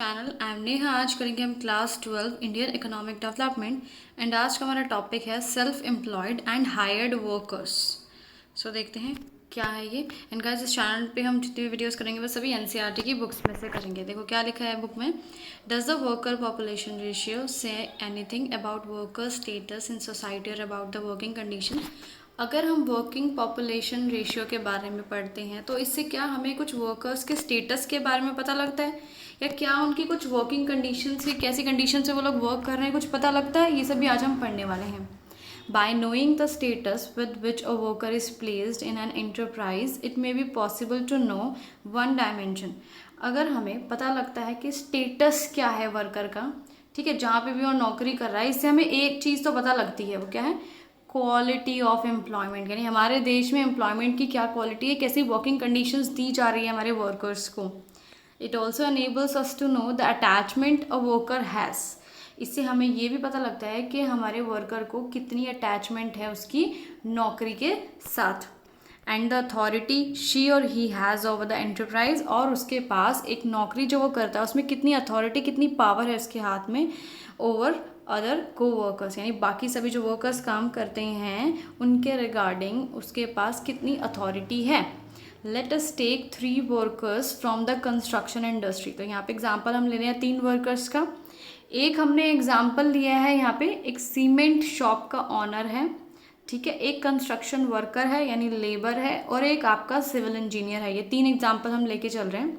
Channel I am Neha. आज करेंगे हम class 12 Indian economic development and आज का हमारा टॉपिक है self employed and hired workers. So देखते हैं क्या है ये। एंड गाइस इस चैनल पे हम जितनी भी वीडियोस करेंगे वो सभी एनसीईआरटी की बुक्स में से करेंगे। देखो क्या लिखा है बुक में। Does the worker population ratio say anything about worker status in society और अबाउट द वर्किंग कंडीशन। अगर हम वर्किंग पॉपुलेशन रेशियो के बारे में पढ़ते हैं तो इससे क्या हमें कुछ वर्कर्स के स्टेटस के बारे में पता लगता है या क्या उनकी कुछ वर्किंग कंडीशन से, कैसी कंडीशन से वो लोग वर्क कर रहे हैं, कुछ पता लगता है। ये सभी आज हम पढ़ने वाले हैं। By knowing the status with which a worker is placed in an enterprise it may be possible to know one dimension. अगर हमें पता लगता है कि स्टेटस क्या है वर्कर का, ठीक है, जहाँ पे भी वो नौकरी कर रहा है, इससे हमें एक चीज़ तो पता लगती है। वो क्या है? क्वालिटी ऑफ एम्प्लॉयमेंट, यानी हमारे देश में एम्प्लॉयमेंट की क्या क्वालिटी है, कैसी वर्किंग कंडीशंस दी जा रही है हमारे वर्कर्स को। It also enables us to know the attachment a worker has। इससे हमें ये भी पता लगता है कि हमारे वर्कर को कितनी अटैचमेंट है उसकी नौकरी के साथ। एंड द अथॉरिटी शी और he has over the enterprise, और उसके पास एक नौकरी जो वो करता है उसमें कितनी अथॉरिटी, कितनी पावर है उसके हाथ में ओवर अदर को वर्कर्स, यानी बाकी सभी जो वर्कर्स काम करते हैं उनके रिगार्डिंग उसके पास कितनी अथॉरिटी है। Let us take 3 workers from the construction industry. तो यहाँ पे एग्जाम्पल हम ले रहे हैं 3 वर्कर्स का। एक हमने एग्जाम्पल लिया है यहाँ पे, एक सीमेंट शॉप का ऑनर है, ठीक है, एक कंस्ट्रक्शन वर्कर है यानी लेबर है, और एक आपका सिविल इंजीनियर है। ये 3 एग्जाम्पल हम लेके चल रहे हैं।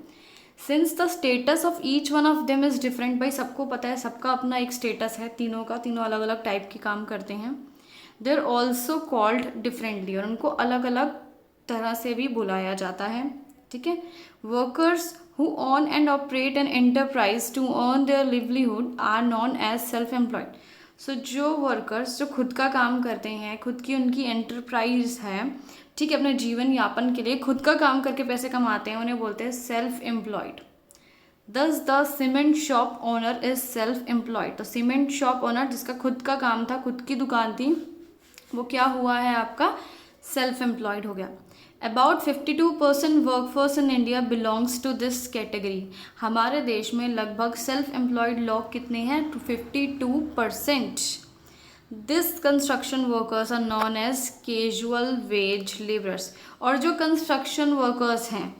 Since the status of each one of them is different, भाई सबको पता है सबका अपना एक स्टेटस है तीनों का, तीनों अलग अलग टाइप के काम करते हैं। They are also called differently, और उनको अलग अलग तरह से भी बुलाया जाता है, ठीक है। Workers who own and operate an enterprise to earn their livelihood are known as self employed. So जो वर्कर्स जो खुद का काम करते हैं, खुद की उनकी एंटरप्राइज है, ठीक है, अपने जीवन यापन के लिए खुद का काम करके पैसे कमाते हैं, उन्हें बोलते हैं सेल्फ एम्प्लॉयड। दस the cement shop owner is self employed. तो सीमेंट शॉप ओनर जिसका खुद का काम था, खुद की दुकान थी, वो क्या हुआ है आपका सेल्फ एम्प्लॉयड हो गया। About 52% workforce in India belongs to this category. हमारे देश में लगभग सेल्फ एम्प्लॉयड लोग कितने हैं? 52%। This construction workers are known as casual wage labourers. और जो कंस्ट्रक्शन वर्कर्स हैं,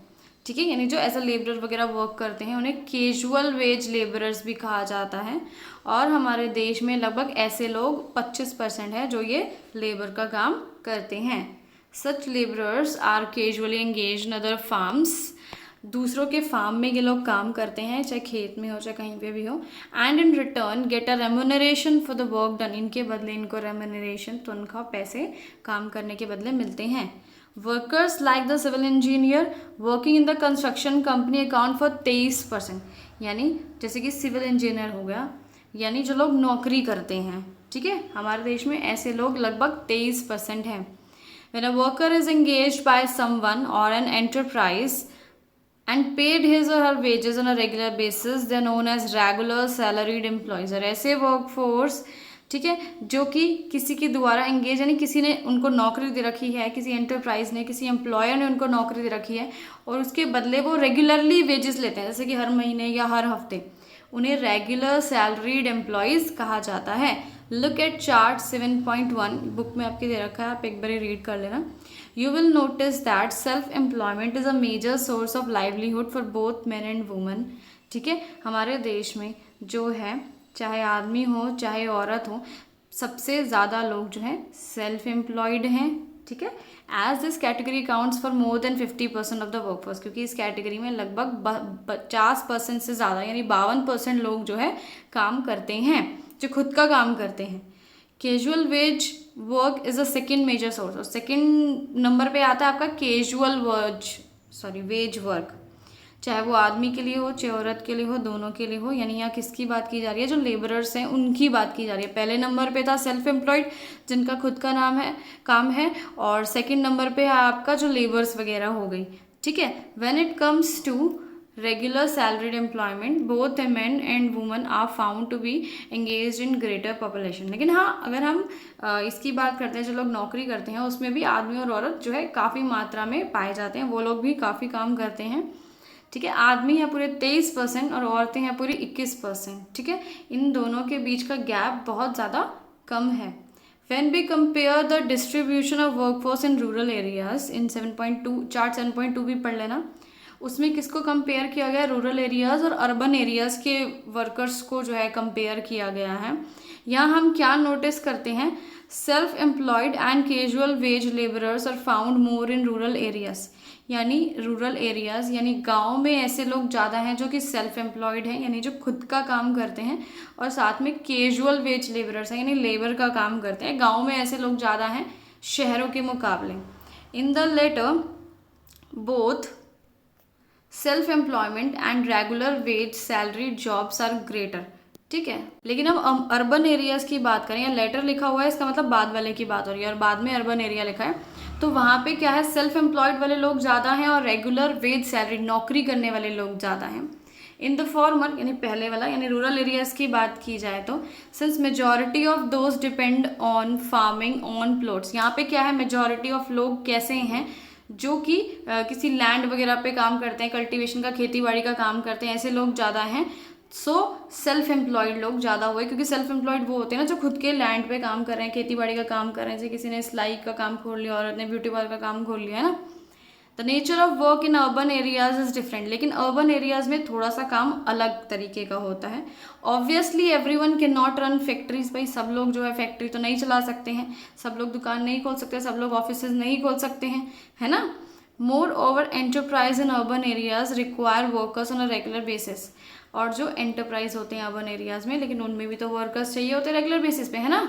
ठीक है, यानी जो एज अ लेबरर वगैरह वर्क करते हैं, उन्हें कैजुअल वेज लेबरर्स भी कहा जाता है। और हमारे देश में लगभग ऐसे लोग 25% है जो ये लेबर का काम करते हैं। Such labourers are casually engage in other farms. दूसरों के फार्म में ये लोग काम करते हैं, चाहे खेत में हो चाहे कहीं पे भी हो। And in return get a remuneration for the work done. इनके बदले इनको रेम्यूनरेशन, तनख्वाह, पैसे काम करने के बदले मिलते हैं। Workers like the civil engineer working in the construction company account for 23%। यानी जैसे कि सिविल इंजीनियर हो गया, यानी जो लोग नौकरी करते हैं, ठीक है, हमारे देश में ऐसे लोग लगभग 23% हैं। When a worker is engaged by someone or an enterprise and paid his or her wages on a regular basis, they are known as regular salaried employees। और ऐसे वर्कफोर्स, ठीक है, जो कि किसी के द्वारा एंगेज, यानी किसी ने उनको नौकरी दे रखी है, किसी एंटरप्राइज ने, किसी एम्प्लॉयर ने उनको नौकरी दे रखी है और उसके बदले वो रेगुलरली वेजेस लेते हैं, जैसे कि हर महीने या हर हफ्ते, उन्हें रेगुलर सैलरीड एम्प्लॉयज़ कहा जाता है। लुक एट चार्ट 7.1 बुक में आपके दे रखा है, आप एक बार रीड कर लेना। You will notice that self employment is a major source of livelihood for both man and women. ठीक है, हमारे देश में जो है, चाहे आदमी हो चाहे औरत हो, सबसे ज़्यादा लोग जो हैं सेल्फ एम्प्लॉयड हैं, ठीक है। As this category counts for more than 50% of the workforce, क्योंकि इस कैटेगरी में लगभग 50% से ज़्यादा यानी 52% लोग जो है काम करते हैं, जो खुद का काम करते हैं। Casual wage work is a second major source, और सेकेंड नंबर पे आता है आपका कैजुअल वेज वर्क, चाहे वो आदमी के लिए हो चाहे औरत के लिए हो, दोनों के लिए हो। यानी यहाँ किसकी बात की जा रही है? जो लेबरर्स हैं उनकी बात की जा रही है। पहले नंबर पे था सेल्फ एम्प्लॉयड जिनका खुद का काम है, और सेकंड नंबर पे है आपका जो लेबर्स वगैरह हो गई, ठीक है। When it comes to regular salaried employment both men and women are found to be engage in greater population. लेकिन हाँ, अगर हम इसकी बात करते हैं जो लोग नौकरी करते हैं, उसमें भी आदमी और औरत जो है काफ़ी मात्रा में पाए जाते हैं, वो लोग भी काफ़ी काम करते हैं, ठीक है। आदमी हैं पूरे 23% और औरतें हैं पूरी 21%, ठीक है। इन दोनों के बीच का गैप बहुत ज़्यादा कम है। When we compare the distribution of workforce in rural areas in 7.2 chart 7.2 भी पढ़ लेना, उसमें किसको कंपेयर किया गया, रूरल एरियाज़ और अर्बन एरियाज़ के वर्कर्स को जो है कंपेयर किया गया है। यहाँ हम क्या नोटिस करते हैं, self employed and casual wage labourers are found more in rural areas. यानी रूरल एरियाज़ यानी गांव में ऐसे लोग ज़्यादा हैं जो कि सेल्फ एम्प्लॉयड हैं, यानी जो खुद का काम करते हैं, और साथ में कैजुअल वेज लेबरर्स हैं यानी लेबर का काम करते हैं। गांव में ऐसे लोग ज़्यादा हैं शहरों के मुकाबले। In the latter both self employment and regular wage salary jobs are greater, ठीक है। लेकिन अब अर्बन एरियाज़ की बात करें, या लेटर लिखा हुआ है इसका मतलब बाद वाले की बात हो रही है और बाद में अर्बन एरिया लिखा है, तो वहाँ पे क्या है, सेल्फ एम्प्लॉयड वाले लोग ज़्यादा हैं और रेगुलर वेज सैलरी नौकरी करने वाले लोग ज़्यादा हैं। इन द फॉर्मर यानी पहले वाला यानी रूरल एरियाज़ की बात की जाए तो since majority of those depend on farming on plots, यहाँ पे क्या है, मेजॉरिटी ऑफ लोग कैसे हैं जो कि किसी लैंड वगैरह पे काम करते हैं, कल्टीवेशन का, खेती बाड़ी का काम करते हैं, ऐसे लोग ज़्यादा हैं। सो सेल्फ एम्प्लॉयड लोग ज़्यादा हुए, क्योंकि सेल्फ एम्प्लॉयड वो होते हैं ना जो खुद के लैंड पे काम कर रहे हैं, खेती बाड़ी का काम कर रहे हैं, जैसे किसी ने सिलाई का काम खोल लिया, औरत ने ब्यूटी पार्लर का काम खोल लिया है ना। The nature of work in urban areas is different, लेकिन अर्बन एरियाज में थोड़ा सा काम अलग तरीके का होता है। Obviously everyone can not run factories, भाई सब लोग जो है फैक्ट्री तो नहीं चला सकते हैं, सब लोग दुकान नहीं खोल सकते, सब लोग ऑफिस नहीं खोल सकते हैं, है ना। More over enterprise in urban areas require workers on a regular basis, और जो एंटरप्राइज होते हैं अर्बन एरियाज में, लेकिन उनमें भी तो वर्कर्स चाहिए होते हैं रेगुलर बेसिस पे, है ना।